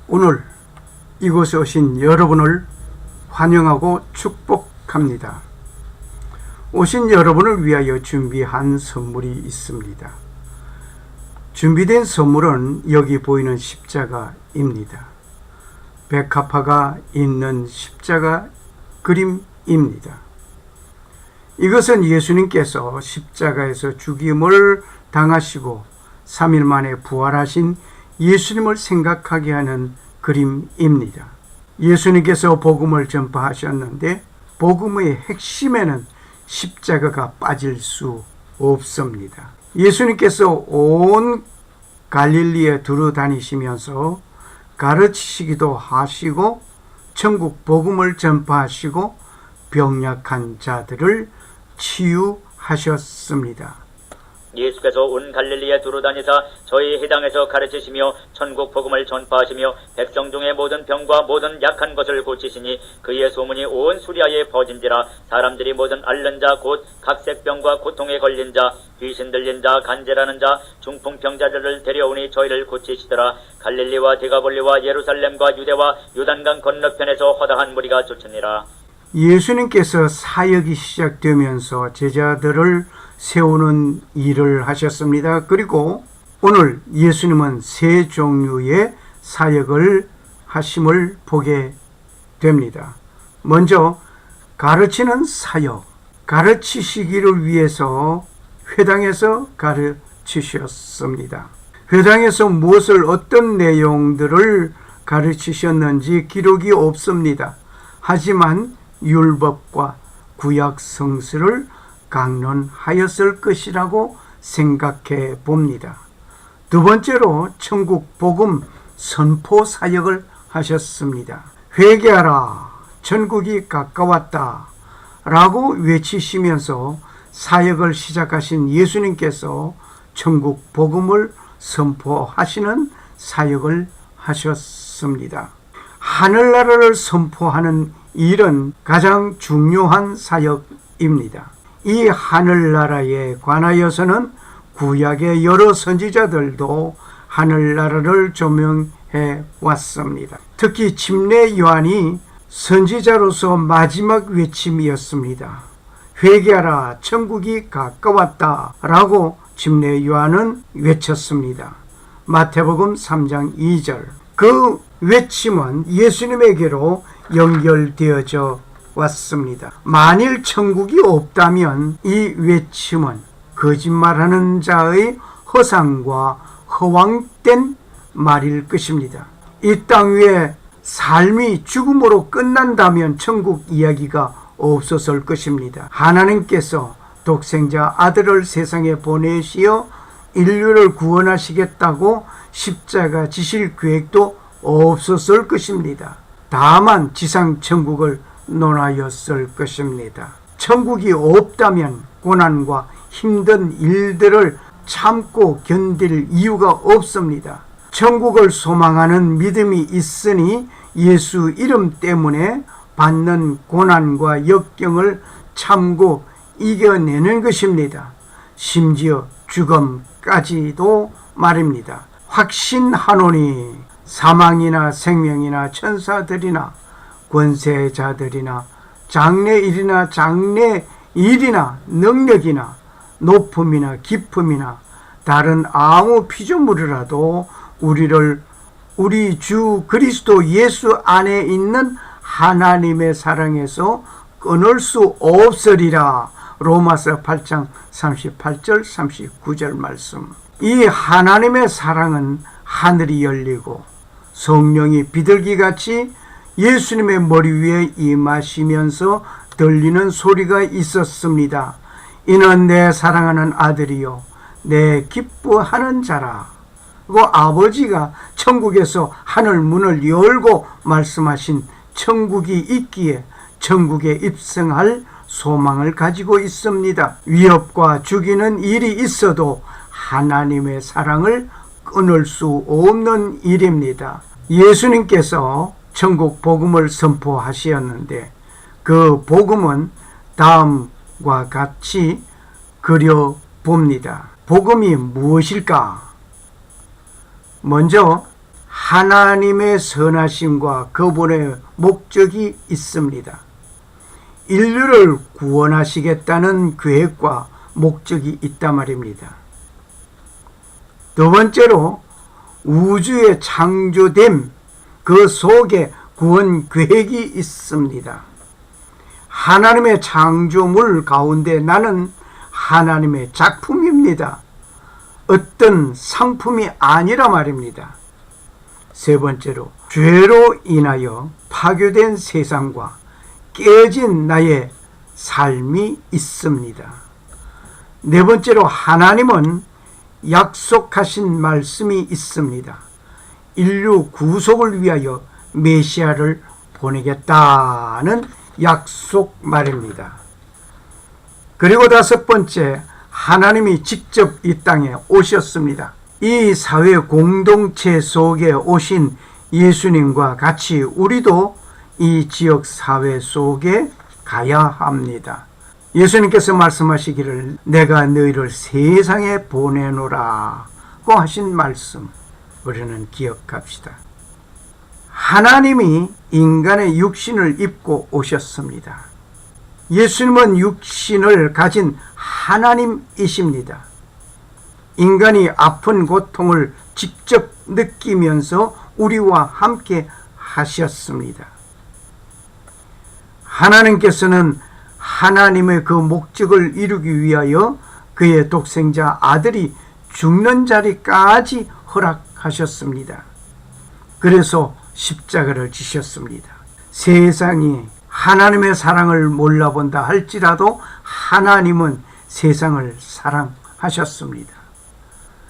오늘 이곳에 오신 여러분을 환영하고 축복합니다. 오신 여러분을 위하여 준비한 선물이 있습니다. 준비된 선물은 여기 보이는 십자가입니다. 백합화가 있는 십자가 그림입니다. 이것은 예수님께서 십자가에서 죽임을 당하시고 3일 만에 부활하신 예수님을 생각하게 하는 그림입니다. 예수님께서 복음을 전파하셨는데 복음의 핵심에는 십자가가 빠질 수 없습니다. 예수님께서 온 갈릴리에 두루 다니시면서 가르치시기도 하시고 천국 복음을 전파하시고 병약한 자들을 치유하셨습니다. 예수께서 온 갈릴리에 두루다니사 저희 회당에서 가르치시며 천국 복음을 전파하시며 백성 중의 모든 병과 모든 약한 것을 고치시니 그의 소문이 온 수리아에 퍼진지라. 사람들이 모든 앓는 자 곧 각색병과 고통에 걸린 자, 귀신 들린 자, 간질하는 자, 중풍병자들을 데려오니 저희를 고치시더라. 갈릴리와 데가볼리와 예루살렘과 유대와 요단강 건너편에서 허다한 무리가 쫓으니라. 예수님께서 사역이 시작되면서 제자들을 세우는 일을 하셨습니다. 그리고 오늘 예수님은 세 종류의 사역을 하심을 보게 됩니다. 먼저 가르치는 사역, 가르치시기를 위해서 회당에서 가르치셨습니다. 회당에서 무엇을 어떤 내용들을 가르치셨는지 기록이 없습니다. 하지만 율법과 구약 성서를 강론하였을 것이라고 생각해 봅니다. 두 번째로 천국 복음 선포 사역을 하셨습니다. 회개하라, 천국이 가까웠다 라고 외치시면서 사역을 시작하신 예수님께서 천국 복음을 선포하시는 사역을 하셨습니다. 하늘나라를 선포하는 일은 가장 중요한 사역입니다. 이 하늘나라에 관하여서는 구약의 여러 선지자들도 하늘나라를 조명해 왔습니다. 특히 침례 요한이 선지자로서 마지막 외침이었습니다. 회개하라, 천국이 가까웠다 라고 침례 요한은 외쳤습니다. 마태복음 3장 2절. 그 외침은 예수님에게로 연결되어져 왔습니다. 만일 천국이 없다면 이 외침은 거짓말하는 자의 허상과 허황된 말일 것입니다. 이 땅 위에 삶이 죽음으로 끝난다면 천국 이야기가 없었을 것입니다. 하나님께서 독생자 아들을 세상에 보내시어 인류를 구원하시겠다고 십자가 지실 계획도 없었을 것입니다. 다만 지상 천국을 논하였을 것입니다. 천국이 없다면 고난과 힘든 일들을 참고 견딜 이유가 없습니다. 천국을 소망하는 믿음이 있으니 예수 이름 때문에 받는 고난과 역경을 참고 이겨내는 것입니다. 심지어 죽음까지도 말입니다. 확신하노니 사망이나 생명이나 천사들이나 권세자들이나 장래일이나 장래일이나 능력이나 높음이나 깊음이나 다른 아무 피조물이라도 우리를 우리 주 그리스도 예수 안에 있는 하나님의 사랑에서 끊을 수 없으리라. 로마서 8장 38절 39절 말씀. 이 하나님의 사랑은 하늘이 열리고 성령이 비둘기같이 예수님의 머리 위에 임하시면서 들리는 소리가 있었습니다. 이는 내 사랑하는 아들이요 내 기뻐하는 자라. 그 아버지가 천국에서 하늘 문을 열고 말씀하신 천국이 있기에 천국에 입성할 소망을 가지고 있습니다. 위협과 죽이는 일이 있어도 하나님의 사랑을 끊을 수 없는 일입니다. 예수님께서 천국 복음을 선포하셨는데 그 복음은 다음과 같이 그려봅니다. 복음이 무엇일까? 먼저 하나님의 선하심과 그분의 목적이 있습니다. 인류를 구원하시겠다는 계획과 목적이 있단 말입니다. 두 번째로 우주의 창조됨, 그 속에 구원 계획이 있습니다. 하나님의 창조물 가운데 나는 하나님의 작품입니다. 어떤 상품이 아니라 말입니다. 세 번째로 죄로 인하여 파괴된 세상과 깨진 나의 삶이 있습니다. 네 번째로 하나님은 약속하신 말씀이 있습니다. 인류 구속을 위하여 메시아를 보내겠다는 약속 말입니다. 그리고 다섯 번째, 하나님이 직접 이 땅에 오셨습니다. 이 사회 공동체 속에 오신 예수님과 같이 우리도 이 지역 사회 속에 가야 합니다. 예수님께서 말씀하시기를 내가 너희를 세상에 보내노라고 하신 말씀 우리는 기억합시다. 하나님이 인간의 육신을 입고 오셨습니다. 예수님은 육신을 가진 하나님이십니다. 인간이 아픈 고통을 직접 느끼면서 우리와 함께 하셨습니다. 하나님께서는 하나님의 그 목적을 이루기 위하여 그의 독생자 아들이 죽는 자리까지 허락하셨습니다. 그래서 십자가를 지셨습니다. 세상이 하나님의 사랑을 몰라본다 할지라도 하나님은 세상을 사랑하셨습니다.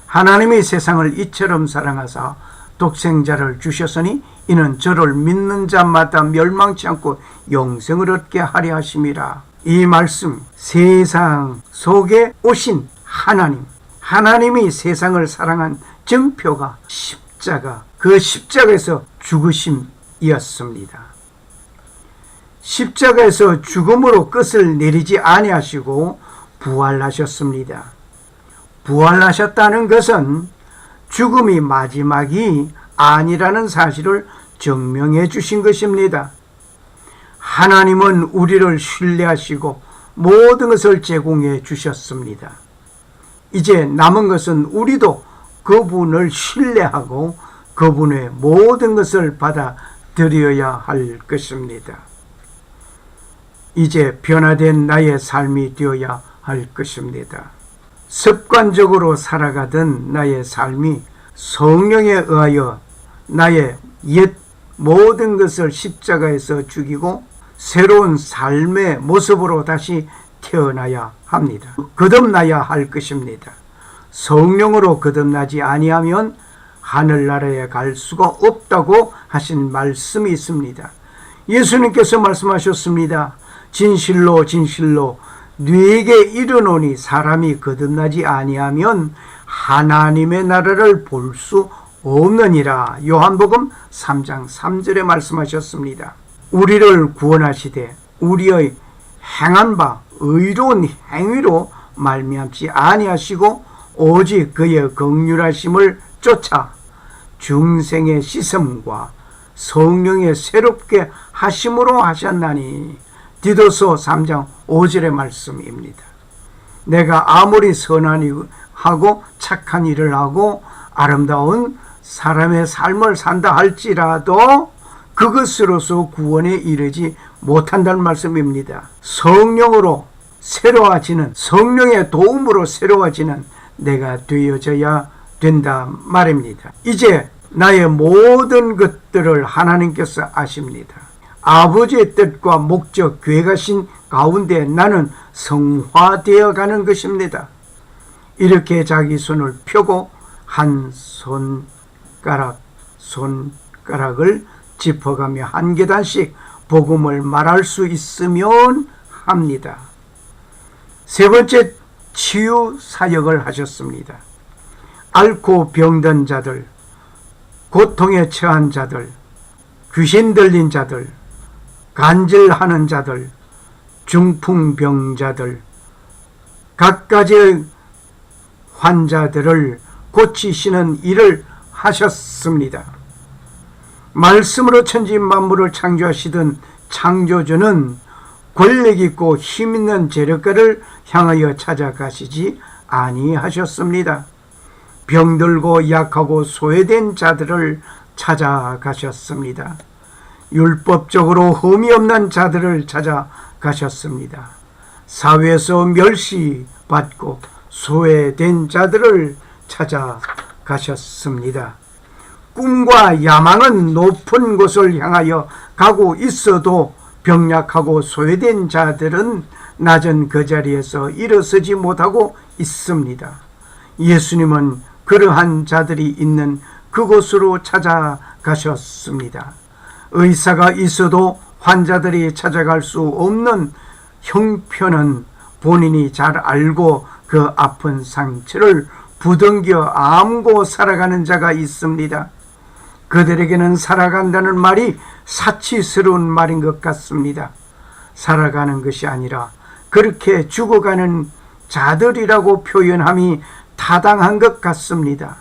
하나님이 세상을 이처럼 사랑하사 독생자를 주셨으니 이는 저를 믿는 자마다 멸망치 않고 영생을 얻게 하려 하심이라. 이 말씀, 세상 속에 오신 하나님, 하나님이 세상을 사랑한 증표가 십자가, 그 십자가에서 죽으심이었습니다. 십자가에서 죽음으로 끝을 내리지 아니하시고 부활하셨습니다. 부활하셨다는 것은 죽음이 마지막이 아니라는 사실을 증명해 주신 것입니다. 하나님은 우리를 신뢰하시고 모든 것을 제공해 주셨습니다. 이제 남은 것은 우리도 그분을 신뢰하고 그분의 모든 것을 받아들여야 할 것입니다. 이제 변화된 나의 삶이 되어야 할 것입니다. 습관적으로 살아가던 나의 삶이 성령에 의하여 나의 옛 모든 것을 십자가에서 죽이고 새로운 삶의 모습으로 다시 태어나야 합니다. 거듭나야 할 것입니다. 성령으로 거듭나지 아니하면 하늘나라에 갈 수가 없다고 하신 말씀이 있습니다. 예수님께서 말씀하셨습니다. 진실로 진실로 네게 이르노니 사람이 거듭나지 아니하면 하나님의 나라를 볼 수 없느니라. 요한복음 3장 3절에 말씀하셨습니다. 우리를 구원하시되 우리의 행한 바 의로운 행위로 말미암지 아니하시고 오직 그의 긍휼하심을 쫓아 중생의 씻음과 성령의 새롭게 하심으로 하셨나니. 디도서 3장 5절의 말씀입니다. 내가 아무리 선한 일을 하고 착한 일을 하고 아름다운 사람의 삶을 산다 할지라도 그것으로서 구원에 이르지 못한다는 말씀입니다. 성령으로 새로워지는, 성령의 도움으로 새로워지는 내가 되어져야 된다 말입니다. 이제 나의 모든 것들을 하나님께서 아십니다. 아버지의 뜻과 목적, 계획하신 가운데 나는 성화되어 가는 것입니다. 이렇게 자기 손을 펴고 한 손가락을 짚어가며 한 계단씩 복음을 말할 수 있으면 합니다. 세 번째, 치유 사역을 하셨습니다. 앓고 병든 자들, 고통에 처한 자들, 귀신 들린 자들, 간질하는 자들, 중풍병자들, 각가지의 환자들을 고치시는 일을 하셨습니다. 말씀으로 천지 만물을 창조하시던 창조주는 권력 있고 힘 있는 재력가를 향하여 찾아가시지 아니하셨습니다. 병들고 약하고 소외된 자들을 찾아가셨습니다. 율법적으로 흠이 없는 자들을 찾아가셨습니다. 사회에서 멸시받고 소외된 자들을 찾아가셨습니다. 꿈과 야망은 높은 곳을 향하여 가고 있어도 병약하고 소외된 자들은 낮은 그 자리에서 일어서지 못하고 있습니다. 예수님은 그러한 자들이 있는 그곳으로 찾아가셨습니다. 의사가 있어도 환자들이 찾아갈 수 없는 형편은 본인이 잘 알고 그 아픈 상처를 부둥겨 안고 살아가는 자가 있습니다. 그들에게는 살아간다는 말이 사치스러운 말인 것 같습니다. 살아가는 것이 아니라 그렇게 죽어가는 자들이라고 표현함이 타당한 것 같습니다.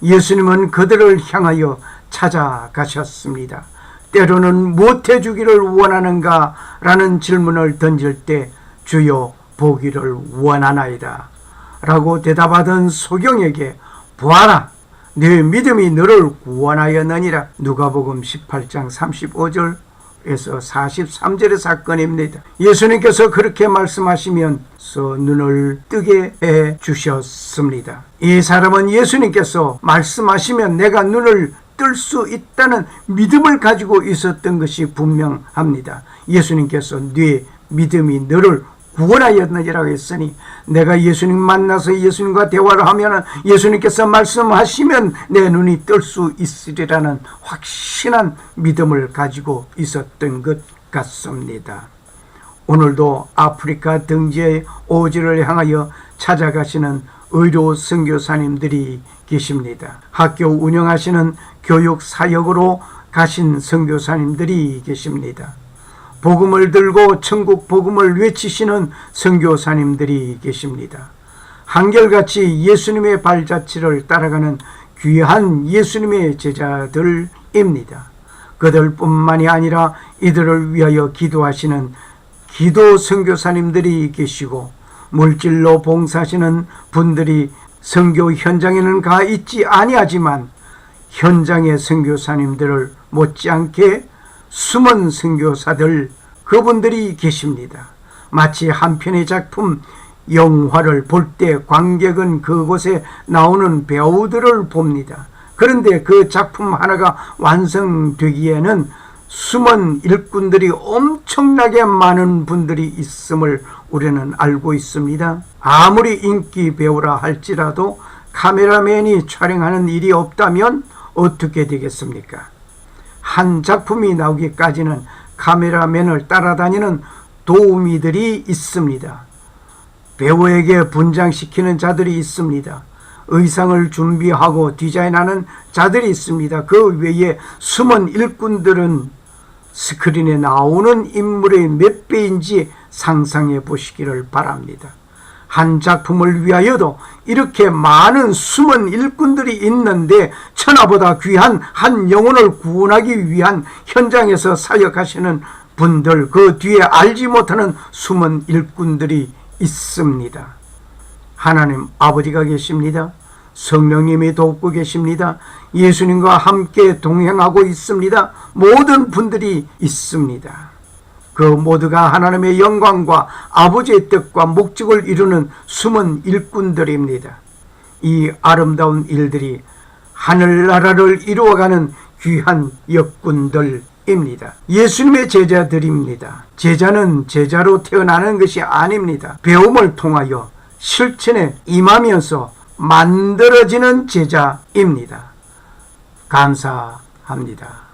예수님은 그들을 향하여 찾아가셨습니다. 때로는 무엇해 주기를 원하는가? 라는 질문을 던질 때 주여 보기를 원하나이다 라고 대답하던 소경에게 보아라, 네 믿음이 너를 구원하였느니라. 누가복음 18장 35절에서 43절의 사건입니다. 예수님께서 그렇게 말씀하시면서 눈을 뜨게 해 주셨습니다. 이 사람은 예수님께서 말씀하시면 내가 눈을 뜰 수 있다는 믿음을 가지고 있었던 것이 분명합니다. 예수님께서 네 믿음이 너를 구원하였느니라고 했으니 내가 예수님 만나서 예수님과 대화를 하면 예수님께서 말씀하시면 내 눈이 뜰 수 있으리라는 확신한 믿음을 가지고 있었던 것 같습니다. 오늘도 아프리카 등지의 오지를 향하여 찾아가시는 의료 선교사님들이 계십니다. 학교 운영하시는 교육 사역으로 가신 선교사님들이 계십니다. 복음을 들고 천국 복음을 외치시는 선교사님들이 계십니다. 한결같이 예수님의 발자취를 따라가는 귀한 예수님의 제자들입니다. 그들뿐만이 아니라 이들을 위하여 기도하시는 기도 선교사님들이 계시고 물질로 봉사하시는 분들이 선교 현장에는 가 있지 아니하지만 현장의 선교사님들을 못지않게 숨은 선교사들, 그분들이 계십니다. 마치 한 편의 작품 영화를 볼 때 관객은 그곳에 나오는 배우들을 봅니다. 그런데 그 작품 하나가 완성되기에는 숨은 일꾼들이 엄청나게 많은 분들이 있음을 우리는 알고 있습니다. 아무리 인기 배우라 할지라도 카메라맨이 촬영하는 일이 없다면 어떻게 되겠습니까? 한 작품이 나오기까지는 카메라맨을 따라다니는 도우미들이 있습니다. 배우에게 분장시키는 자들이 있습니다. 의상을 준비하고 디자인하는 자들이 있습니다. 그 외에 숨은 일꾼들은 스크린에 나오는 인물의 몇 배인지 상상해 보시기를 바랍니다. 한 작품을 위하여도 이렇게 많은 숨은 일꾼들이 있는데 천하보다 귀한 한 영혼을 구원하기 위한 현장에서 사역하시는 분들, 그 뒤에 알지 못하는 숨은 일꾼들이 있습니다. 하나님 아버지가 계십니다. 성령님이 돕고 계십니다. 예수님과 함께 동행하고 있습니다. 모든 분들이 있습니다. 그 모두가 하나님의 영광과 아버지의 뜻과 목적을 이루는 숨은 일꾼들입니다. 이 아름다운 일들이 하늘나라를 이루어가는 귀한 역군들입니다. 예수님의 제자들입니다. 제자는 제자로 태어나는 것이 아닙니다. 배움을 통하여 실천에 임하면서 만들어지는 제자입니다. 감사합니다.